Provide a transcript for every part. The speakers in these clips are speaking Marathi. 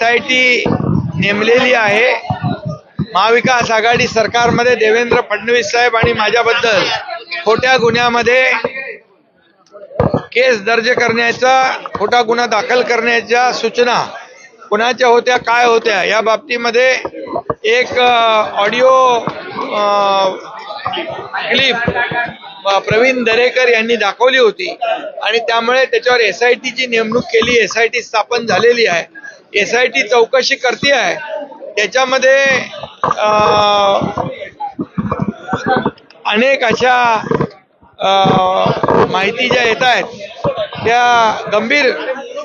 SIT नेमलेली आहे. महाविकास आघाडी सरकारमध्ये देवेंद्र फडणवीस साहेब आणि माझ्याबद्दल खोट्या गुन्ह्यामध्ये केस दर्ज करण्याचा, खोटा गुन्हा दाखल करण्याच्या सूचना कुणाच्या होत्या, काय होत्या, या बाबतीमध्ये एक ऑडिओ क्लिप प्रवीण दरेकर यांनी दाखवली होती आणि त्यामुळे त्याच्यावर SIT ची नेमणूक केली. SIT स्थापन झालेली आहे. SIT चौकशी करते आहे. त्याच्यामध्ये अनेक अशा माहिती ज्या येत आहेत त्या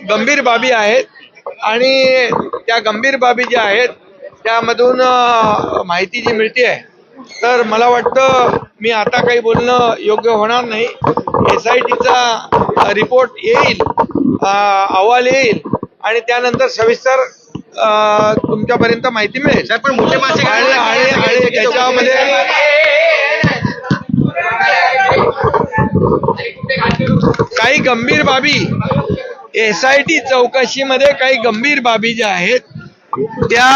गंभीर बाबी आहेत आणि त्या गंभीर बाबी ज्या आहेत त्यामधून माहिती जी मिळते आहे, तर मला वाटतं मी आता काही बोलणं योग्य होणार नाही. SITचा रिपोर्ट येईल, अहवाल येईल आणि त्यानंतर सविस्तर तुमच्यापर्यंत माहिती मिळेल. पण मोठे मासे आणि त्याच्यामध्ये काही गंभीर बाबी, SIT चौकशीमध्ये काही गंभीर बाबी ज्या आहेत त्या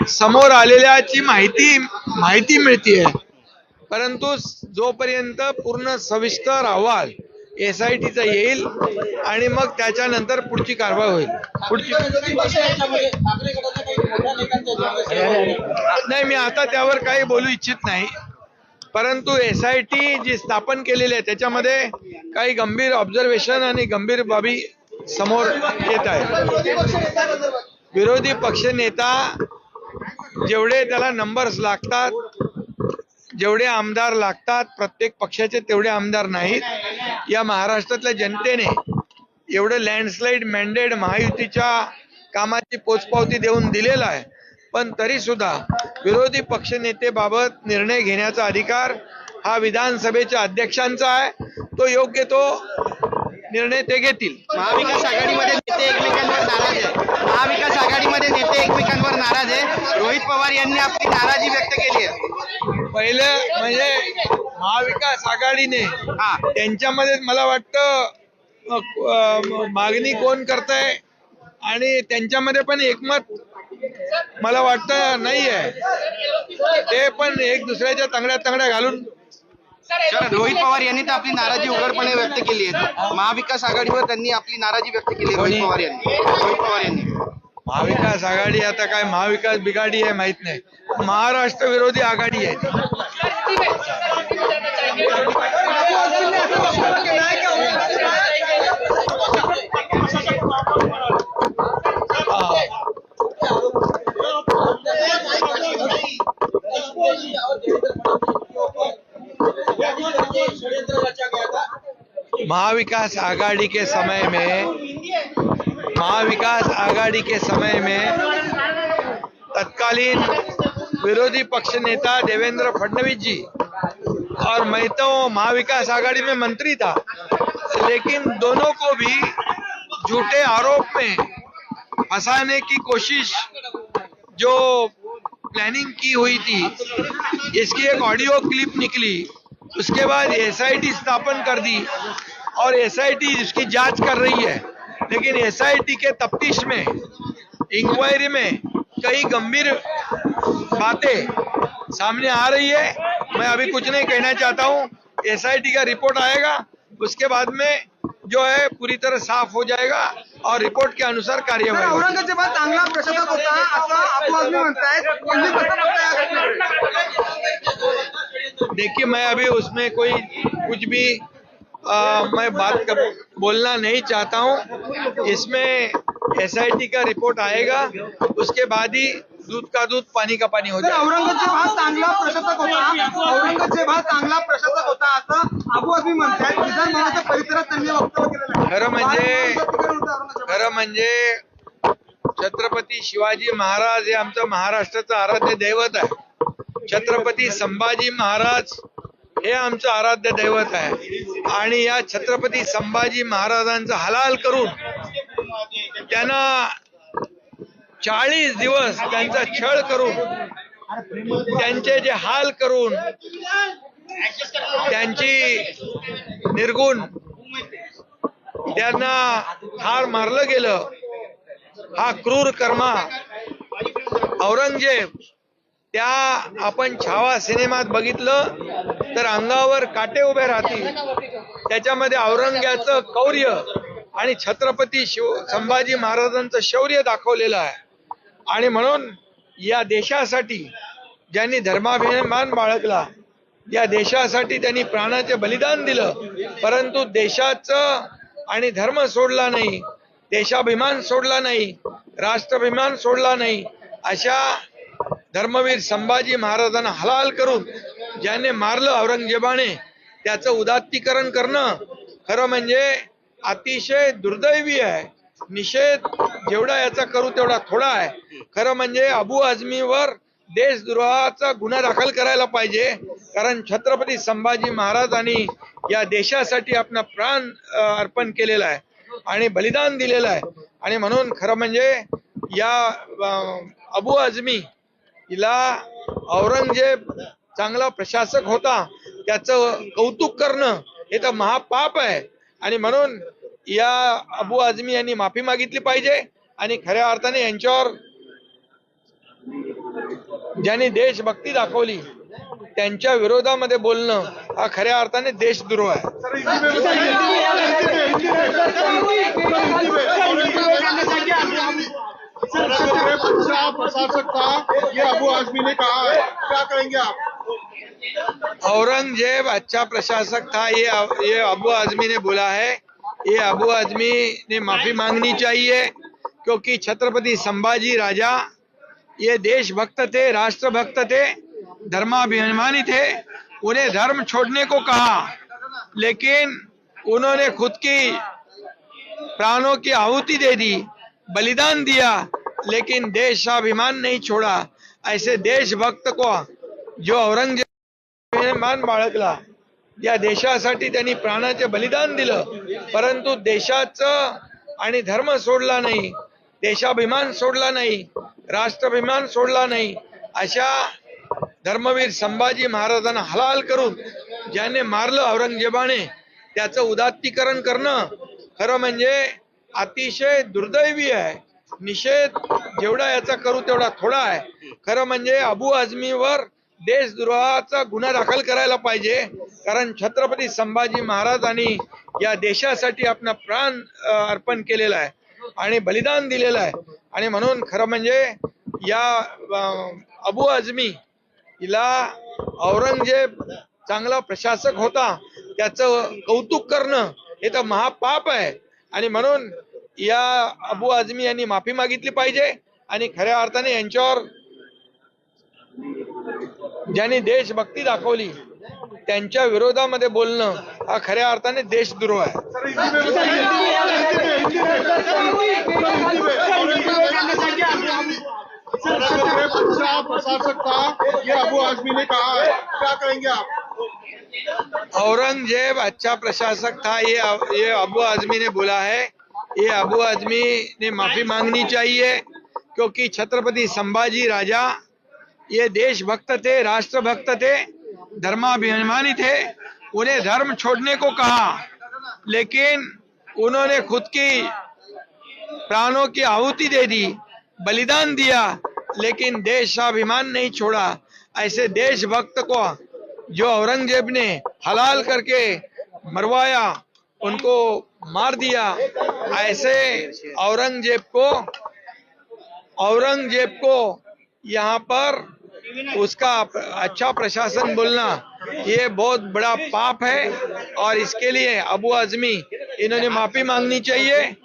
समोर आलेल्याची माहिती मिळतीये, परंतु जोपर्यंत पूर्ण सविस्तर अहवाल SITचा येईल आणि मग त्याच्यानंतर पुढची कारवाई होईल. नाही, मी आता त्यावर काही बोलू इच्छित नाही, परंतु SIT जी स्थापन केलेली आहे त्याच्यामध्ये काही गंभीर ऑब्झर्वेशन आणि गंभीर बाबी समोर येत आहेत. विरोधी पक्षनेता जेवढे त्याला नंबर्स लागतात, जेवढे आमदार लागतात, प्रत्येक पक्षाचे तेवढे आमदार नाहीत. या महाराष्ट्रातल्या जनतेने एवढं लँडस्लाइड मॅन्डेट महायुतीच्या कामाची पोचपावती देऊन दिलेला आहे, पण तरी सुद्धा विरोधी पक्षनेतेबाबत निर्णय घेण्याचा अधिकार हा विधानसभेच्या अध्यक्षांचा आहे. तो योग्य तो निर्णय ते घेतील. महाविकास आघाडीमध्ये नेते एकमेकांवर नाराज आहे. महाविकास आघाडीमध्ये नेते एकमेकांवर नाराज आहे. रोहित पवार यांनी आपली नाराजी व्यक्त केली आहे. पहिलं म्हणजे महाविकास आघाडीने त्यांच्यामध्ये मला वाटतं मागणी कोण करतंय आणि त्यांच्यामध्ये पण एकमत मला वाटतं नाही आहे. ते पण एक दुसऱ्याच्या तंगड्या घालून. रोहित पवार यांनी तर आपली नाराजी उघडपणे व्यक्त केली आहे. महाविकास आघाडीवर त्यांनी आपली नाराजी व्यक्त केली आहे. रोहित पवार यांनी महाविकास आघाडी आता काय महाविकास बिघाडी आहे माहित नाही, महाराष्ट्र विरोधी आघाडी आहे. महाविकास आघाड़ी के समय में तत्कालीन विरोधी पक्ष नेता देवेंद्र फडणवीस जी और मैं तो महाविकास आघाड़ी में मंत्री था, लेकिन दोनों को भी झूठे आरोप में फंसाने की कोशिश जो प्लानिंग की हुई थी, इसकी एक ऑडियो क्लिप निकली. उसके बाद SIT स्थापन कर दी और SIT इसकी जांच कर रही है, लेकिन SIT के तफ्तीश में, इंक्वायरी में कई गंभीर बातें सामने आ रही है. मैं अभी कुछ नहीं कहना चाहता हूँ. SIT का रिपोर्ट आएगा, उसके बाद में जो है पूरी तरह साफ हो जाएगा और रिपोर्ट के अनुसार कार्यवाही. औरंगाबाद चांगला प्रशासक होता असं अपवाद म्हणतायत. देखिए, मैं अभी उसमें कोई कुछ भी मैं बोलना नहीं चाहता हूँ. इसमें SIT का रिपोर्ट आएगा, उसके बाद ही दूध का दूध पानी का पानी हो जाएगा. औरंगजेब हा चांगला प्रशासक होता असं अपवाद म्हणतायत. विधानभवनाच्या परिसरात त्यांनी वक्तव्य केलेलं आहे. खरं म्हणजे छत्रपती शिवाजी महाराज हे आमचं महाराष्ट्राचं आराध्य दैवत आहे. छत्रपती संभाजी महाराज हे आमचं आराध्य दैवत आहे आणि या छत्रपती संभाजी महाराजांचा हलाल करून त्यांना 40 दिवस त्यांचा छळ करून, त्यांचे जे हाल करून त्यांची निर्गुण त्यांना ठार मारलं गेलं. हा क्रूर कर्मा औरंगजेब त्या आपण छावा सिनेमात बघितलं तर अंगावर काटे उभे राहतील. त्याच्यामध्ये औरंग्याचं कौर्य आणि छत्रपती संभाजी महाराजांचं शौर्य दाखवलेलं आहे. आणि म्हणून या देशासाठी ज्यांनी धर्माभिमान बाळगला, या देशासाठी त्यांनी प्राणाचे बलिदान दिलं, परंतु देशाचं आणि धर्म सोडला नाही, देशाभिमान सोडला नाही, राष्ट्राभिमान सोडला नाही, अशा धर्मवीर संभाजी महाराजांना हलाल करून ज्याने मारलं औरंगजेबाने, त्याचं उदात्तीकरण करणं खरं म्हणजे अतिशय दुर्दैवी आहे. निषेध जेवढा याचा करू तेवढा थोडा आहे. खरं म्हणजे अबू आझमीवर देशद्रोहाचा गुन्हा दाखल करायला पाहिजे, कारण छत्रपती संभाजी महाराजांनी या देशासाठी आपला प्राण अर्पण केलेला आहे आणि बलिदान दिलेलं आहे. आणि म्हणून खरं म्हणजे या अबू आझमी हिला औरंगजेब चांगला प्रशासक होता त्याचं कौतुक करणं हे तर महापाप आहे. आणि म्हणून या अबू आझमी यांनी माफी मागितली पाहिजे आणि खऱ्या अर्थाने यांच्यावर ज्यांनी देशभक्ती दाखवली त्यांच्या विरोधामध्ये बोलणं हा खऱ्या अर्थाने देशद्रोह आहे. प्रशासक था ये अबू आजमी ने कहा है, क्या कहेंगे आप? औरंगजेब अच्छा प्रशासक था, ये अबू आझमी ने बोला है. ये अबू आझमी ने माफी मांगनी चाहिए, क्योंकि छत्रपति संभाजी राजा ये देशभक्त थे, राष्ट्रभक्त थे, धर्माभिमानी थे. उन्हें धर्म छोड़ने को कहा, लेकिन उन्होंने खुद की प्राणों की आहुति दे दी, बलिदान दिया, लेकिन देशाभिमान नहीं छोड़ा. ऐसे देशभक्त को जो औरंगजेब मान बाळगला, या देशासाठी त्यांनी प्राणाचे बलिदान दिलं, परंतु देशाचं आणि धर्म सोडला नाही, देशाभिमान सोडला नाही, राष्ट्राभिमान सोडला नाही, अशा धर्मवीर संभाजी महाराजांना हलाल करून ज्याने मारलं औरंगजेबाने, त्याचं उदात्तीकरण करणं खरं म्हणजे अतिशय दुर्दैवी आहे. निषेध जेवढा याचा करू तेवढा थोडा आहे. खरं म्हणजे अबू आझमीवर देशद्रोहाचा गुन्हा दाखल करायला पाहिजे, कारण छत्रपती संभाजी महाराजांनी या देशासाठी आपला प्राण अर्पण केलेला आहे आणि बलिदान दिलेलं आहे. आणि म्हणून खरं म्हणजे या अबू आझमी हिला औरंगजेब चांगला प्रशासक होता त्याचं कौतुक करणं हे तर महापाप आहे. आणि म्हणून या अबू आझमी यांनी माफी मागितली पाहिजे आणि खऱ्या अर्थाने यांच्यावर ज्यांनी देशभक्ती दाखवली त्यांच्या विरोधामध्ये बोलणं हा खऱ्या अर्थाने देशद्रोह आहे. प्रशासक था ये अबू आजमी ने कहा है, क्या कहेंगे आप? औरंगजेब अच्छा प्रशासक था, ये अबू आझमी ने बोला है. ये अबू आझमी ने माफी मांगनी चाहिए, क्योंकि छत्रपति संभाजी राजा ये देशभक्त थे, राष्ट्रभक्त थे, धर्माभिमानी थे. उन्हें धर्म छोड़ने को कहा, लेकिन उन्होंने खुद की प्राणों की आहुति दे दी, बलिदान दिया, लेकिन देशाभिमान नहीं छोड़ा. ऐसे देशभक्त को जो औरंगजेब ने हलाल करके मरवाया, उनको मार दिया, ऐसे औरंगजेब को यहाँ पर उसका अच्छा प्रशासन बोलना ये बहुत बड़ा पाप है. और इसके लिए अबू आझमी इन्होंने माफी मांगनी चाहिए.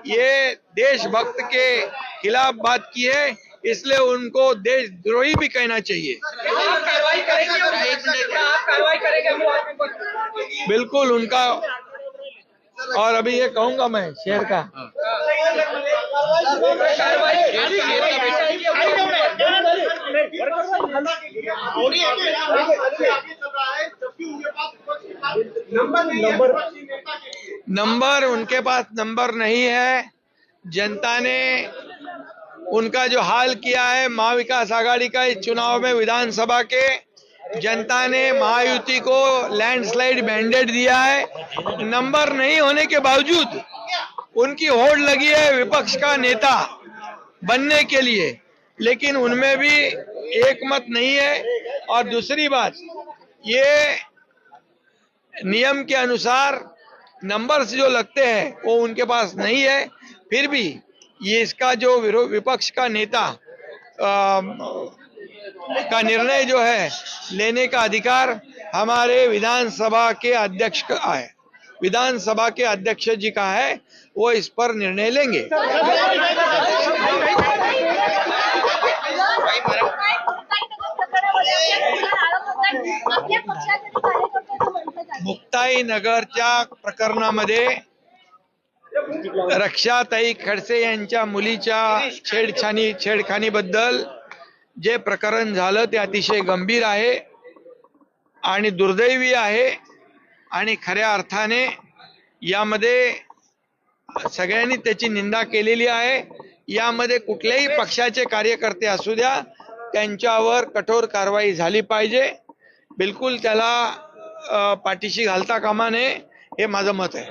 ये देशभक्त के खिलाफ बात की है, इसलिए उनको देशद्रोही भी कहना चाहिए. बिल्कुल उनका. और अभी ये कहूंगा मैं शेर का नंबर उनके पास नंबर नहीं है. जनता ने उनका जो हाल किया है महाविकास आघाड़ी का इस चुनाव में, विधानसभा के जनता ने महायुति को लैंडस्लाइड मैंडेट दिया है. नंबर नहीं होने के बावजूद उनकी होड़ लगी है विपक्ष का नेता बनने के लिए, लेकिन उनमें भी एक मत नहीं है। और दूसरी बात, ये नियम के अनुसार नंबर्स जो लगते हैं वो उनके पास नहीं है। फिर भी ये इसका जो विपक्ष का नेता का निर्णय जो है लेने का अधिकार हमारे विधानसभा के अध्यक्ष का है, विधानसभा के अध्यक्ष जी का है, वो इस पर निर्णय लेंगे। मुक्ताई नगरच्या प्रकरणामध्ये रक्षाताई खडसे यांच्या मुलीच्या छेडखानीबद्दल जे प्रकरण झालं ते अतिशय गंभीर आहे आणि दुर्दैवी आहे आणि खऱ्या अर्थाने यामध्ये सगळ्यांनी त्याची निंदा केलेली आहे। यामध्ये कुठल्याही पक्षाचे कार्यकर्ते असू द्या, त्यांच्यावर कठोर कारवाई झाली पाहिजे। बिलकुल त्याला पाठीशी घालता कामा नये, हे माझं मत आहे।